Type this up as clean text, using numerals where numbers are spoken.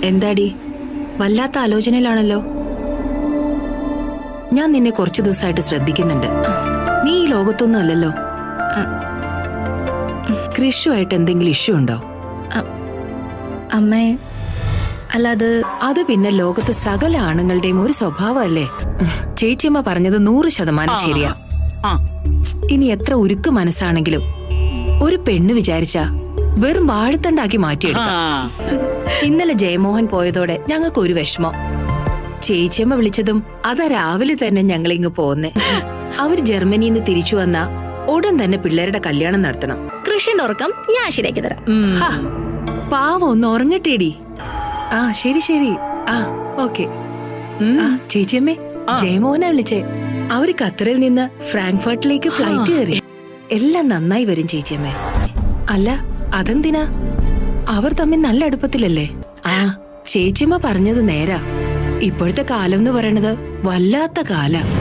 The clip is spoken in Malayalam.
എന്താടി വല്ലാത്ത ആലോചനയിലാണല്ലോ. ഞാൻ നിന്നെ കുറച്ചു ദിവസമായിട്ട് ശ്രദ്ധിക്കുന്നുണ്ട്. നീ ഈ ലോകത്തൊന്നും അല്ലല്ലോ. കൃഷുമായിട്ട് എന്തെങ്കിലും ഇഷ്യൂ ഉണ്ടോ? അമ്മേ, അല്ല അത് പിന്നെ ലോകത്ത് സകല ആണുങ്ങളുടെയും ഒരു സ്വഭാവമല്ലേ. ചേച്ചിയമ്മ പറഞ്ഞത് 100% ശരിയാ. ഇനി എത്ര ഉരുക്ക് മനസ്സാണെങ്കിലും ഒരു പെണ്ണ് വിചാരിച്ചാ വെറും വാഴത്തണ്ടാക്കി മാറ്റിയെടുക്കാം. ഇന്നലെ ജയമോഹൻ പോയതോടെ ഞങ്ങൾക്ക് ഒരു വിഷമം. ചേച്ചിയമ്മ വിളിച്ചതും അതാ രാവിലെ തന്നെ ഞങ്ങളിങ്ങ് പോന്നേ. അവര് ജർമ്മനിന്ന് തിരിച്ചു വന്നാ ഉടൻ തന്നെ പിള്ളേരുടെ കല്യാണം നടത്തണം. കൃഷിന്റെ ഉറക്കം ഞാൻ ശരിയാക്കി തരാം. പാവം ഒന്ന് ഉറങ്ങട്ടേടി. ശരി ശരി. ഓക്കെ. ചേച്ചിയമ്മേ, ജയമോഹനെ വിളിച്ചേ. അവര് ഖത്തറിൽ നിന്ന് ഫ്രാങ്ക്ഫർട്ടിലേക്ക് ഫ്ലൈറ്റ് കയറി. എല്ലാം നന്നായി വരും ചേച്ചിയമ്മേ. അല്ല, അതെന്തിനാ? അവർ തമ്മിൽ നല്ല അടുപ്പത്തിലല്ലേ? ചേച്ചിയമ്മ പറഞ്ഞത് നേരാ. ഇപ്പോഴത്തെ കാലം എന്ന് പറയണത് വല്ലാത്ത കാല.